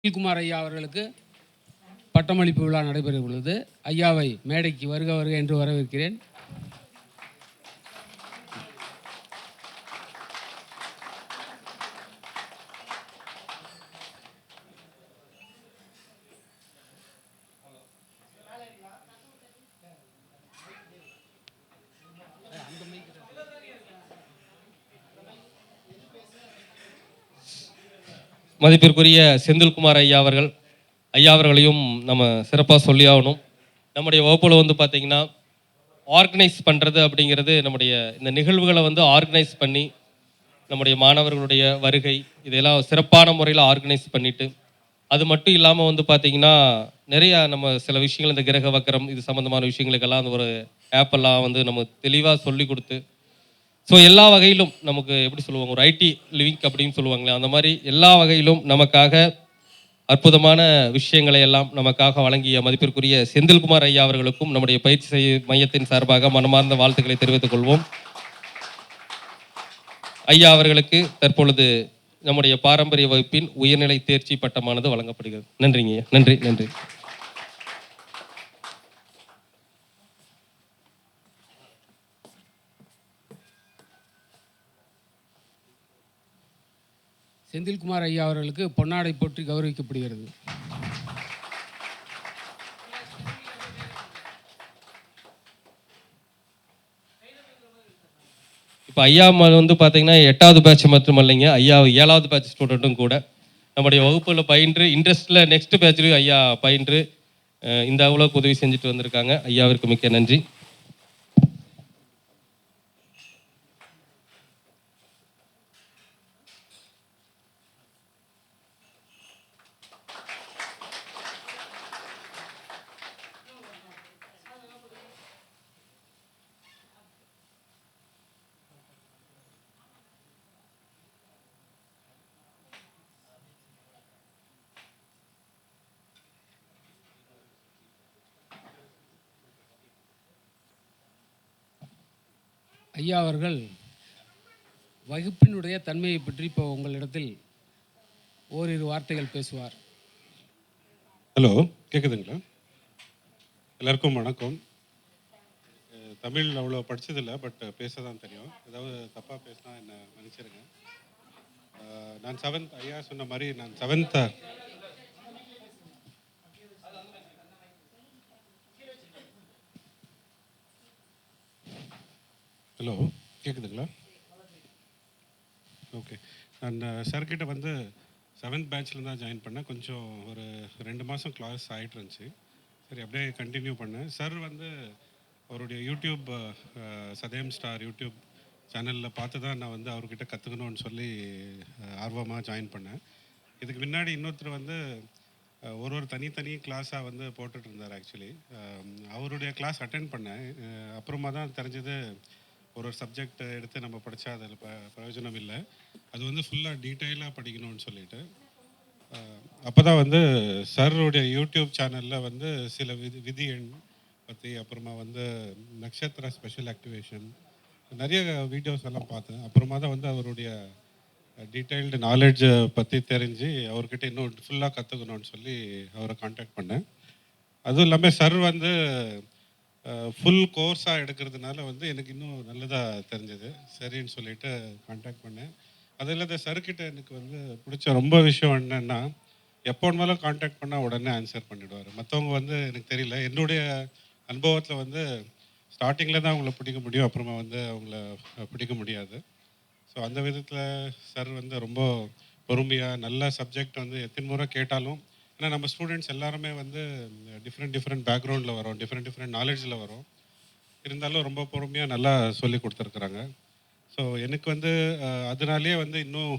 செந்தில்குமார் ஐயா அவர்களுக்கு பட்டமளிப்பு விழா நடைபெற உள்ளது. ஐயாவை மேடைக்கு வருக வருக என்று வரவேற்கிறேன். மதிப்பிற்குரிய செந்தில்குமார் ஐயா அவர்களையும் நம்ம சிறப்பாக சொல்லி ஆகணும். நம்முடைய வகுப்பில் வந்து பார்த்திங்கன்னா ஆர்கனைஸ் பண்ணுறது அப்படிங்கிறது, நம்முடைய இந்த நிகழ்வுகளை வந்து ஆர்கனைஸ் பண்ணி நம்முடைய மாணவர்களுடைய வருகை இதெல்லாம் சிறப்பான முறையில் ஆர்கனைஸ் பண்ணிவிட்டு, அது மட்டும் இல்லாமல் வந்து பார்த்திங்கன்னா நிறையா நம்ம சில விஷயங்கள் இந்த கிரக வக்கரம் இது சம்மந்தமான விஷயங்களுக்கெல்லாம் அந்த ஒரு ஆப்பெல்லாம் வந்து நம்ம தெளிவாக சொல்லி கொடுத்து, ஸோ எல்லா வகையிலும் நமக்கு எப்படி சொல்லுவாங்க, ஒரு ஐடி லிவிங் அப்படின்னு சொல்லுவாங்களே, அந்த மாதிரி எல்லா வகையிலும் நமக்காக அற்புதமான விஷயங்களை எல்லாம் நமக்காக வழங்கிய மதிப்பிற்குரிய செந்தில்குமார் ஐயா அவர்களுக்கும் நம்முடைய பயிற்சி மையத்தின் சார்பாக மனமார்ந்த வாழ்த்துக்களை தெரிவித்துக் கொள்வோம். ஐயா அவர்களுக்கு தற்பொழுது நம்முடைய பாரம்பரிய வகுப்பின் உயர்நிலை தேர்ச்சி பட்டமானது வழங்கப்படுகிறது. நன்றிங்க. நன்றி நன்றி. செந்தில்குமார் ஐயா அவர்களுக்கு பொன்னாடை போற்றி கௌரவிக்கப்படுகிறது. இப்போ ஐயா வந்து பார்த்தீங்கன்னா 8வது பேட்ச் மட்டும் இல்லைங்க, ஐயா 7வது பேட்ச் ஸ்டூடெண்ட்டும் கூட நம்முடைய வகுப்பில் பயின்று இன்ட்ரெஸ்ட்டில் நெக்ஸ்ட் பேட்ச்லையும் ஐயா பயின்று இந்த அளவுக்கு உதவி செஞ்சுட்டு வந்திருக்காங்க. ஐயாவிற்கு மிக்க நன்றி. ஐயா அவர்கள் வகுப்பினுடைய தன்மையை பற்றி இப்போ உங்களிடத்தில் ஓரிரு வார்த்தைகள் பேசுவார். ஹலோ, கேட்குதுங்களா? எல்லாருக்கும் வணக்கம். தமிழ் அவ்வளோ படித்ததில்லை, பட் பேச தான் தெரியும். ஏதாவது தப்பாக பேசினா என்ன மன்னிச்சிருங்க. நான் 7th, ஐயா சொன்ன மாதிரி நான் 7th. ஹலோ, கேட்குதுங்களா? ஓகே. நான் சார்கிட்ட வந்து 7th பேட்சில் தான் ஜாயின் பண்ணேன். கொஞ்சம் ஒரு 2 மாதம் கிளாஸ் ஆகிட்டு இருந்துச்சு. சரி, அப்படியே கண்டினியூ பண்ணேன். சார் வந்து அவருடைய யூடியூப் சதயம் ஸ்டார் யூடியூப் சேனலில் பார்த்து தான் நான் வந்து அவர்கிட்ட கற்றுக்கணும்னு சொல்லி ஆர்வமாக ஜாயின் பண்ணேன். இதுக்கு முன்னாடி இன்னொருத்தர் வந்து ஒரு தனித்தனி கிளாஸாக வந்து போட்டுட்டு இருந்தார். ஆக்சுவலி அவருடைய கிளாஸ் அட்டென்ட் பண்ணேன். அப்புறமா தான் தெரிஞ்சது ஒரு சப்ஜெக்ட் எடுத்து நம்ம படித்தா அதில் பிரயோஜனம் இல்லை, அது வந்து ஃபுல்லாக டீட்டெயிலாக படிக்கணும்னு சொல்லிட்டு அப்போ தான் வந்து சாருடைய யூடியூப் சேனலில் வந்து சில விதி எண் பற்றி, அப்புறமா வந்து நட்சத்திர ஸ்பெஷல் ஆக்டிவேஷன் நிறைய வீடியோஸ் எல்லாம் பார்த்தேன். அப்புறமா தான் வந்து அவருடைய டீட்டெயில்டு நாலேஜை பற்றி தெரிஞ்சு அவர்கிட்ட இன்னும் ஃபுல்லாக கற்றுக்கணும்னு சொல்லி அவரை காண்டாக்ட் பண்ணேன். அதுவும் இல்லாமல் சார் வந்து ஃபுல் கோர்ஸாக எடுக்கிறதுனால வந்து எனக்கு இன்னும் நல்லதாக தெரிஞ்சது. சரின்னு சொல்லிட்டு காண்டாக்ட் பண்ணேன். அது இல்லாத சர்க்கிட்ட எனக்கு வந்து பிடிச்ச ரொம்ப விஷயம் என்னென்னா, எப்போ வேணாலும் காண்டாக்ட் பண்ணால் உடனே ஆன்சர் பண்ணிவிடுவார். மற்றவங்க வந்து எனக்கு தெரியல, என்னுடைய அனுபவத்தில் வந்து ஸ்டார்டிங்கில் தான் அவங்கள பிடிக்க முடியும், அப்புறமா வந்து அவங்கள பிடிக்க முடியாது. ஸோ அந்த விதத்தில் சார் வந்து ரொம்ப பொறுமையாக நல்ல சப்ஜெக்ட் வந்து எத்தனை முறை கேட்டாலும், ஏன்னா நம்ம ஸ்டூடெண்ட்ஸ் எல்லாருமே வந்து டிஃப்ரெண்ட் பேக்ரவுண்டில் வரோம், டிஃப்ரெண்ட் நாலேஜில் வரோம். இருந்தாலும் ரொம்ப பொறுமையாக நல்லா சொல்லி கொடுத்துருக்குறாங்க. ஸோ எனக்கு வந்து அதனாலேயே வந்து இன்னும்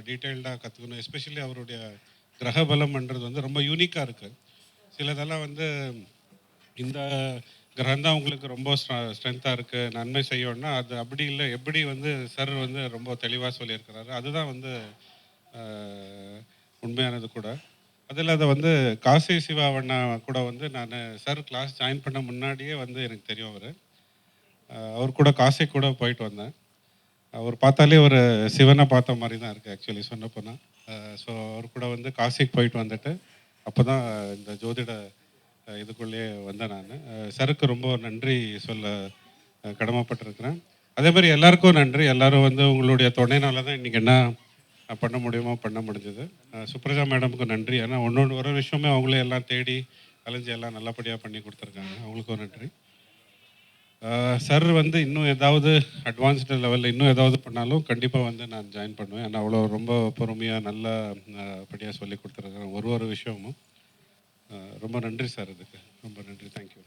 டீட்டெயில்டாக கற்றுக்கணும். எஸ்பெஷலி அவருடைய கிரகபலம்ன்றது வந்து ரொம்ப யூனிக்காக இருக்குது. சிலதெல்லாம் வந்து இந்த கிரகம் தான் உங்களுக்கு ரொம்ப ஸ்ட்ரென்த்தாக இருக்குது, நன்மை செய்யணும்னா அது அப்படி இல்லை. எப்படி வந்து சார் வந்து ரொம்ப தெளிவாக சொல்லியிருக்கிறாரு, அதுதான் வந்து உண்மையானது கூட. அதில் அதை வந்து காசி சிவாவண்ணா கூட வந்து நான் சார் கிளாஸ் ஜாயின் பண்ண முன்னாடியே வந்து எனக்கு தெரியும். அவர் கூட காசி கூட போயிட்டு வந்தேன். அவர் பார்த்தாலே ஒரு சிவனை பார்த்த மாதிரி தான் இருக்குது ஆக்சுவலி சொல்ல போனால். ஸோ அவர் கூட வந்து காசிக்கு போயிட்டு வந்துட்டு அப்போ தான் இந்த ஜோதிட இதுக்குள்ளேயே வந்தேன் நான். சருக்கு ரொம்ப நன்றி சொல்ல கடமைப்பட்டிருக்கிறேன். அதே மாதிரி எல்லாருக்கும் நன்றி. எல்லாரும் வந்து உங்களுடைய துணைனால தான் இன்றைக்கி என்ன பண்ண முடியுமோ பண்ண முடிஞ்சது. சுப்ரஜா மேடமுக்கு நன்றி. ஏன்னா ஒரு விஷயமே அவங்களே எல்லாம் தேடி அலைஞ்சு எல்லாம் நல்லபடியாக பண்ணி கொடுத்துருக்காங்க. அவங்களுக்கும் நன்றி. சார் வந்து இன்னும் ஏதாவது அட்வான்ஸ்டு லெவலில் இன்னும் ஏதாவது பண்ணாலும் கண்டிப்பாக வந்து நான் ஜாயின் பண்ணுவேன். ஏன்னா அவ்வளோ ரொம்ப பொறுமையாக நல்லா படியாக சொல்லி கொடுத்துருக்கேன் ஒரு விஷயமும். ரொம்ப நன்றி சார். இதுக்கு ரொம்ப நன்றி. தேங்க்யூ.